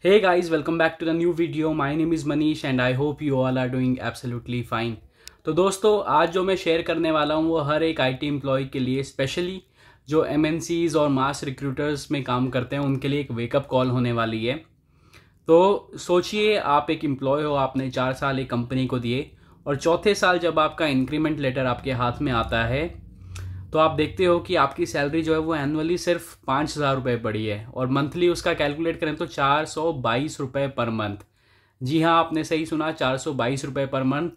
Hey guys, welcome back to the new video. My name is Manish and I hope you all are doing absolutely fine. तो दोस्तों आज जो मैं share करने वाला हूँ वो हर एक आईटी एम्प्लॉय के लिए स्पेशली जो एमएनसीज और मास रिक्रूटर्स में काम करते हैं उनके लिए एक वेकअप कॉल होने वाली है। तो सोचिए आप एक एम्प्लॉय हो, आपने 4 साल एक कंपनी को दिए और चौथे साल जब आपका इंक्रीमेंट लेटर आपके हाथ में आता है तो आप देखते हो कि आपकी सैलरी जो है वो एनुअली सिर्फ 5,000 रुपये पड़ी है और मंथली उसका कैलकुलेट करें तो 422 रुपये पर मंथ। जी हाँ, आपने सही सुना, 422 रुपये पर मंथ।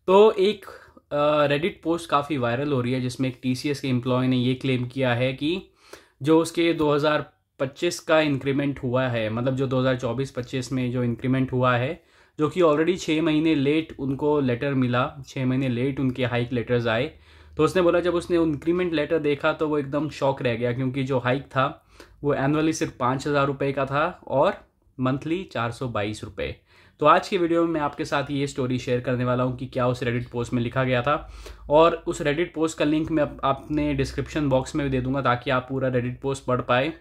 तो एक रेडिट पोस्ट काफ़ी वायरल हो रही है जिसमें एक टीसीएस के एम्प्लॉय ने ये क्लेम किया है कि जो उसके 2025 का इंक्रीमेंट हुआ है, मतलब जो 2024-25 में जो इंक्रीमेंट हुआ है, जो कि ऑलरेडी 6 महीने लेट उनको लेटर मिला, 6 महीने लेट उनके हाइक लेटर्स आए। तो उसने बोला जब उसने इंक्रीमेंट लेटर देखा तो वो एकदम शॉक रह गया क्योंकि जो हाइक था वो एनुअली सिर्फ 5,000 रुपये का था और मंथली 422 रुपये। तो आज की वीडियो में मैं आपके साथ ये स्टोरी शेयर करने वाला हूँ कि क्या उस रेडिट पोस्ट में लिखा गया था, और उस रेडिट पोस्ट का लिंक मैं अपने डिस्क्रिप्शन बॉक्स में भी दे दूँगा ताकि आप पूरा रेडिट पोस्ट पढ़ पाए।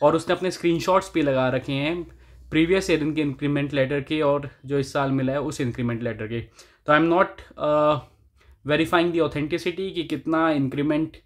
और उसने अपने स्क्रीनशॉट्स भी लगा रखे हैं प्रीवियस ईयर के इंक्रीमेंट लेटर के और जो इस साल मिला है उस इंक्रीमेंट लेटर के। तो I am not verifying the authenticity कि कितना इंक्रीमेंट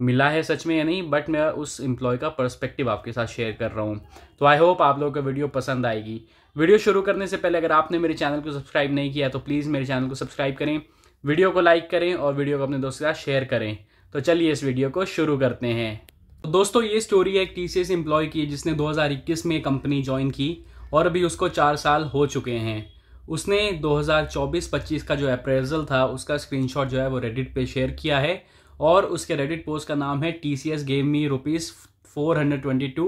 मिला है सच में या नहीं, बट मैं उस एम्प्लॉय का पर्सपेक्टिव आपके साथ शेयर कर रहा हूँ। तो आई होप आप लोगों को वीडियो पसंद आएगी। वीडियो शुरू करने से पहले अगर आपने मेरे चैनल को सब्सक्राइब नहीं किया तो प्लीज़ मेरे चैनल को सब्सक्राइब करें, वीडियो को लाइक करें और वीडियो को अपने दोस्तों के साथ शेयर करें। तो चलिए इस वीडियो को शुरू करते हैं। तो दोस्तों ये स्टोरी है एक टीसीएस एम्प्लॉय की जिसने 2021 में कंपनी ज्वाइन की और अभी उसको 4 साल हो चुके हैं। उसने 2024-25 का जो अप्रेजल था उसका स्क्रीनशॉट जो है वो रेडिट पे शेयर किया है और उसके रेडिट पोस्ट का नाम है TCS gave me ₹422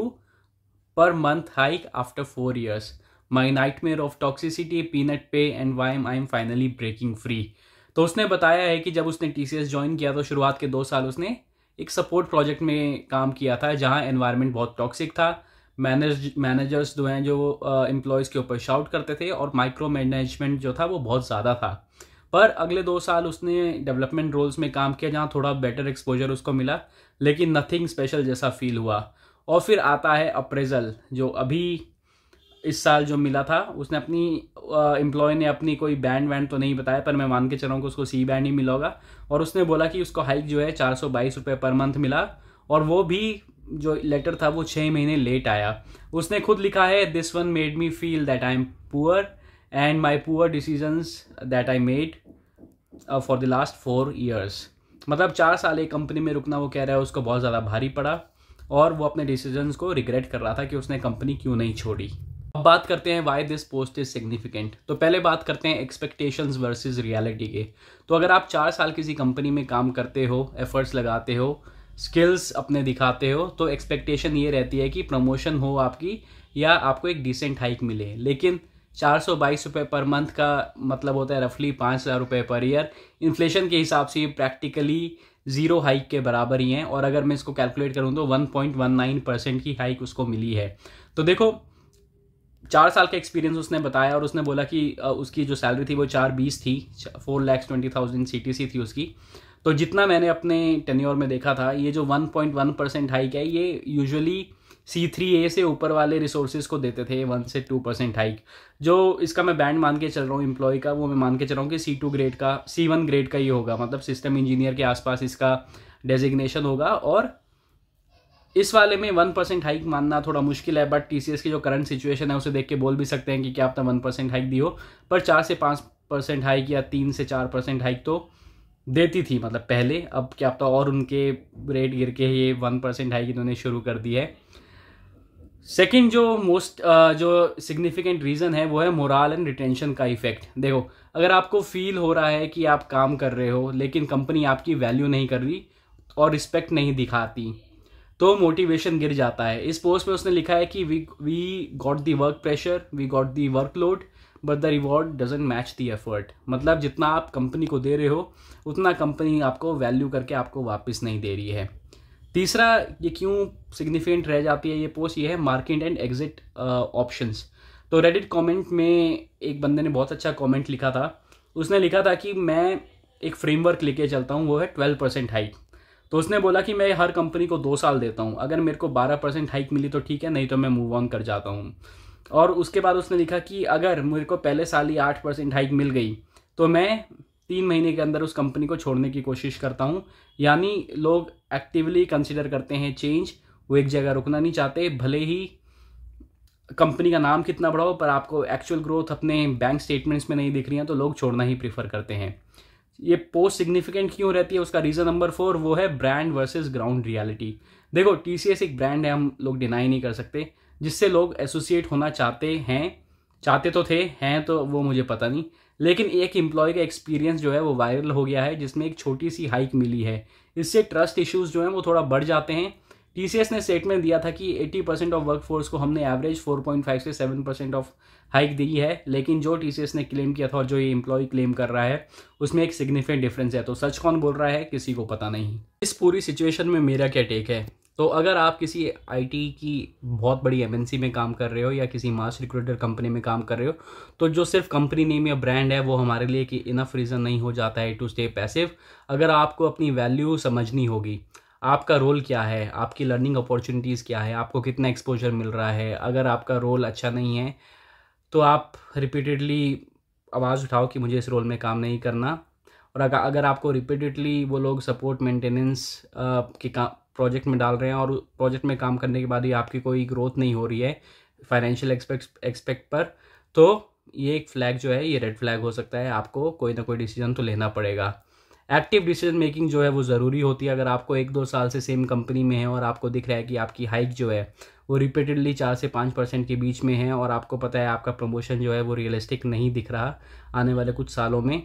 per month hike after 4 years. My nightmare of toxicity, peanut pay and why I'm finally breaking free. तो उसने बताया है कि जब उसने TCS ज्वाइन किया तो शुरुआत के 2 साल उसने एक सपोर्ट प्रोजेक्ट में काम किया था जहां एनवायरनमेंट बहुत टॉक्सिक था। मैनेजर्स जो हैं जो एम्प्लॉयज़ के ऊपर शाउट करते थे और माइक्रो मैनेजमेंट जो था वो बहुत ज़्यादा था। पर अगले 2 साल उसने डेवलपमेंट रोल्स में काम किया जहाँ थोड़ा बेटर एक्सपोजर उसको मिला, लेकिन नथिंग स्पेशल जैसा फील हुआ। और फिर आता है अप्रेजल जो अभी इस साल जो मिला था। उसने अपनी एम्प्लॉय ने अपनी कोई बैंड वैंड तो नहीं बताया पर मैं मान के चल रहा हूँ कि उसको C बैंड ही मिला होगा, और उसने बोला कि उसको हाइक जो है 422 रुपये पर मंथ मिला और वो भी जो लेटर था वो 6 महीने लेट आया। उसने खुद लिखा है this one made me feel that I am poor and my poor decisions that I made for the last 4 years। मतलब 4 साल एक कंपनी में रुकना वो कह रहा है उसको बहुत ज़्यादा भारी पड़ा और वो अपने डिसीजंस को रिग्रेट कर रहा था कि उसने कंपनी क्यों नहीं छोड़ी। अब बात करते हैं why this post is significant. तो पहले बात करते हैं एक्सपेक्टेशंस वर्सेस रियलिटी के। तो अगर आप 4 साल किसी कंपनी में काम करते हो, एफर्ट्स लगाते हो, स्किल्स अपने दिखाते हो, तो एक्सपेक्टेशन ये रहती है कि प्रमोशन हो आपकी या आपको एक डिसेंट हाइक मिले। लेकिन 422 रुपये पर मंथ का मतलब होता है रफली 5,000 रुपये पर ईयर। इन्फ्लेशन के हिसाब से प्रैक्टिकली 0 हाइक के बराबर ही हैं, और अगर मैं इसको कैलकुलेट करूँ तो 1.19% की हाइक उसको मिली है। तो देखो 4 साल का एक्सपीरियंस उसने बताया और उसने बोला कि उसकी जो सैलरी थी वो 420 थी, 4,20,000 CTC थी उसकी। तो जितना मैंने अपने टेन्योर में देखा था ये जो 1.1% हाइक है ये यूजुअली C3A से ऊपर वाले रिसोर्सेज को देते थे 1 से 2% हाइक। जो इसका मैं बैंड मान के चल रहा हूँ एम्प्लॉय का, वो मैं मान के चल रहा हूँ कि C2 ग्रेड का, C1 ग्रेड का ही होगा, मतलब सिस्टम इंजीनियर के आसपास इसका डेजिग्नेशन होगा। और इस वाले में 1% हाइक मानना थोड़ा मुश्किल है, बट TCS की जो करंट सिचुएशन है उसे देख के बोल भी सकते हैं कि क्या आपने 1% हाइक दी हो। पर 4 से 5% हाइक या 3 से 4% हाइक तो देती थी मतलब पहले, अब क्या पता और उनके रेट गिर के ये 1% हाइक इन्होंने शुरू कर दी है। सेकंड जो सिग्निफिकेंट रीज़न है वो है मोरल एंड रिटेंशन का इफेक्ट। देखो अगर आपको फील हो रहा है कि आप काम कर रहे हो लेकिन कंपनी आपकी वैल्यू नहीं कर रही और रिस्पेक्ट नहीं दिखाती तो मोटिवेशन गिर जाता है। इस पोस्ट में उसने लिखा है कि we got the work pressure, we got the workload but the reward doesn't match the effort. मतलब जितना आप कंपनी को दे रहे हो उतना कंपनी आपको वैल्यू करके आपको वापस नहीं दे रही है। तीसरा ये क्यों सिग्निफिकेंट रह जाती है ये पोस्ट, ये है मार्केट एंड एग्जिट ऑप्शंस। तो रेडिट कमेंट में एक बंदे ने बहुत अच्छा कमेंट लिखा था। उसने लिखा था कि मैं एक फ्रेमवर्क लेके चलता हूँ, वो है 12% हाइक। तो उसने बोला कि मैं हर कंपनी को 2 साल देता हूँ, अगर मेरे को 12% हाइक मिली तो ठीक है, नहीं तो मैं मूव ऑन कर जाता हूँ। और उसके बाद उसने लिखा कि अगर मेरे को पहले साल ही 8% हाइक मिल गई तो मैं 3 महीने के अंदर उस कंपनी को छोड़ने की कोशिश करता हूँ। यानी लोग एक्टिवली कंसिडर करते हैं चेंज, वो एक जगह रुकना नहीं चाहते, भले ही कंपनी का नाम कितना बड़ा हो, पर आपको एक्चुअल ग्रोथ अपने बैंक स्टेटमेंट्स में नहीं दिख रही है तो लोग छोड़ना ही प्रीफर करते हैं। ये पोस्ट सिग्निफिकेंट क्यों रहती है, उसका रीज़न नंबर 4 वो है ब्रांड वर्सेस ग्राउंड रियलिटी। देखो टीसीएस एक ब्रांड है, हम लोग डिनाई नहीं कर सकते, जिससे लोग एसोसिएट होना चाहते हैं, चाहते तो थे, हैं तो वो मुझे पता नहीं, लेकिन एक एम्प्लॉय का एक्सपीरियंस जो है वो वायरल हो गया है जिसमें एक छोटी सी हाइक मिली है, इससे ट्रस्ट इश्यूज जो हैं वो थोड़ा बढ़ जाते हैं। टीसीएस ने स्टेटमेंट दिया था कि 80% ऑफ वर्कफोर्स को हमने एवरेज 4.5 से 7% ऑफ हाइक दी है, लेकिन जो टीसीएस ने क्लेम किया था और जो ये एम्प्लॉय क्लेम कर रहा है उसमें एक सिग्निफिकेंट डिफरेंस है। तो सच कौन बोल रहा है किसी को पता नहीं। इस पूरी सिचुएशन में मेरा क्या टेक है, तो अगर आप किसी आईटी की बहुत बड़ी एमएनसी में काम कर रहे हो या किसी मास रिक्रूटर कंपनी में काम कर रहे हो, तो जो सिर्फ कंपनी नेम या ब्रांड है वो हमारे लिए कि इनफ रीज़न नहीं हो जाता है टू स्टे पैसिव। अगर आपको अपनी वैल्यू समझनी होगी, आपका रोल क्या है, आपकी लर्निंग अपॉर्चुनिटीज़ क्या है, आपको कितना एक्सपोजर मिल रहा है, अगर आपका रोल अच्छा नहीं है तो आप रिपीटेडली आवाज़ उठाओ कि मुझे इस रोल में काम नहीं करना। और अगर आपको रिपीटेडली वो लोग सपोर्ट मेंटेनेंस के प्रोजेक्ट में डाल रहे हैं और प्रोजेक्ट में काम करने के बाद ही आपकी कोई ग्रोथ नहीं हो रही है फाइनेंशियल एक्सपेक्ट पर, तो ये एक फ्लैग जो है ये रेड फ्लैग हो सकता है। आपको कोई ना कोई डिसीजन तो लेना पड़ेगा। एक्टिव डिसीजन मेकिंग जो है वो ज़रूरी होती है। अगर आपको 1-2 साल से सेम कंपनी में है और आपको दिख रहा है कि आपकी हाइक जो है वो रिपीटेडली 4 से 5% के बीच में है और आपको पता है आपका प्रमोशन जो है वो रियलिस्टिक नहीं दिख रहा आने वाले कुछ सालों में,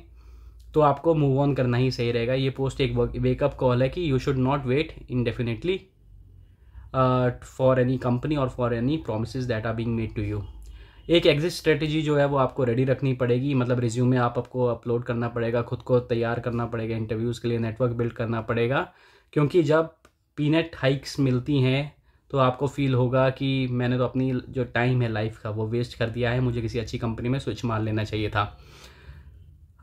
तो आपको मूव ऑन करना ही सही रहेगा। ये पोस्ट एक वेकअप कॉल है कि you should not wait indefinitely for any company और for any promises that are being made to you. एक एग्जिट स्ट्रेटजी जो है वो आपको रेडी रखनी पड़ेगी, मतलब रिज्यूमे आपको अपलोड करना पड़ेगा, खुद को तैयार करना पड़ेगा इंटरव्यूज़ के लिए, नेटवर्क बिल्ड करना पड़ेगा, क्योंकि जब पीनट हाइक्स मिलती हैं तो आपको फील होगा कि मैंने तो अपनी जो टाइम है लाइफ का वो वेस्ट कर दिया है, मुझे किसी अच्छी कंपनी में स्विच मार लेना चाहिए था।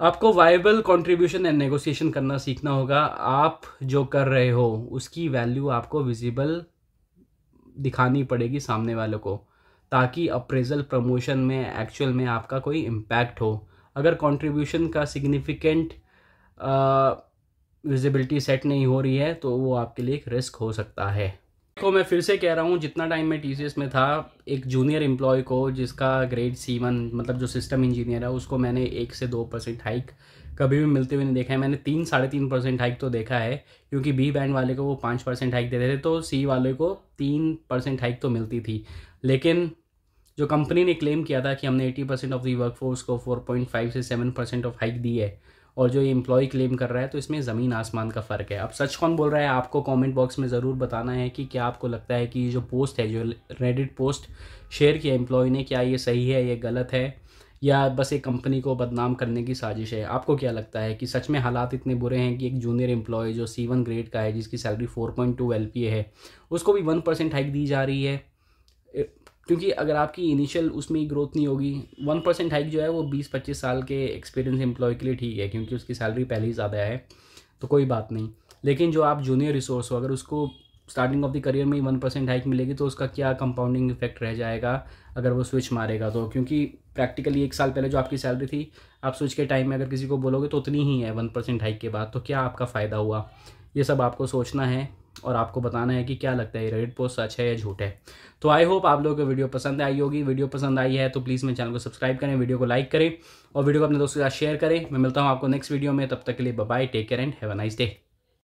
आपको वायबल कंट्रीब्यूशन एंड नेगोशिएशन करना सीखना होगा। आप जो कर रहे हो उसकी वैल्यू आपको विजिबल दिखानी पड़ेगी सामने वालों को, ताकि अप्रेजल प्रमोशन में एक्चुअल में आपका कोई इम्पैक्ट हो। अगर कंट्रीब्यूशन का सिग्निफिकेंट विजिबिलिटी सेट नहीं हो रही है तो वो आपके लिए एक रिस्क हो सकता है। देखो मैं फिर से कह रहा हूँ, जितना टाइम मैं टीसीएस में था, एक जूनियर एम्प्लॉय को जिसका ग्रेड C1 मतलब जो सिस्टम इंजीनियर है उसको मैंने 1 से 2% हाइक कभी भी मिलते हुए नहीं देखा है। मैंने 3-3.5% हाइक तो देखा है, क्योंकि बी बैंड वाले को वो 5% हाइक देते थे तो सी वाले को 3% हाइक तो मिलती थी। लेकिन जो कंपनी ने क्लेम किया था कि हमने 80% ऑफ दी वर्कफोर्स को 4.5 से 7% ऑफ हाइक दी है, और जो ये एम्प्लॉय क्लेम कर रहा है, तो इसमें ज़मीन आसमान का फ़र्क है। अब सच कौन बोल रहा है आपको कमेंट बॉक्स में ज़रूर बताना है कि क्या आपको लगता है कि जो पोस्ट है, जो रेडिट पोस्ट शेयर किया एम्प्लॉय ने, क्या ये सही है, ये गलत है, या बस एक कंपनी को बदनाम करने की साजिश है। आपको क्या लगता है कि सच में हालात इतने बुरे हैं कि एक जूनियर एम्प्लॉय जो C1 ग्रेड का है, जिसकी सैलरी 4.2 LPA है, उसको भी 1% हाइक दी जा रही है? क्योंकि अगर आपकी इनिशियल उसमें ही ग्रोथ नहीं होगी, 1% हाइक जो है वो 20-25 साल के एक्सपीरियंस एम्प्लॉय के लिए ठीक है, क्योंकि उसकी सैलरी पहले ही ज़्यादा है तो कोई बात नहीं। लेकिन जो आप जूनियर रिसोर्स हो, अगर उसको स्टार्टिंग ऑफ द करियर में ही 1% हाइक मिलेगी तो उसका क्या कंपाउंडिंग इफेक्ट रह जाएगा अगर वो स्विच मारेगा तो। क्योंकि प्रैक्टिकली 1 साल पहले जो आपकी सैलरी थी, आप स्विच के टाइम में अगर किसी को बोलोगे तो उतनी ही है 1% हाइक के बाद, तो क्या आपका फ़ायदा हुआ? ये सब आपको सोचना है और आपको बताना है कि क्या लगता है रेडिट पोस्ट सच है या झूठ है। तो आई होप आप लोगों को वीडियो पसंद आई होगी। वीडियो पसंद आई है तो प्लीज़ मेरे चैनल को सब्सक्राइब करें, वीडियो को लाइक करें और वीडियो को अपने दोस्तों के साथ शेयर करें। मैं मिलता हूँ आपको नेक्स्ट वीडियो में, तब तक के लिए bye bye, take care and have a nice day.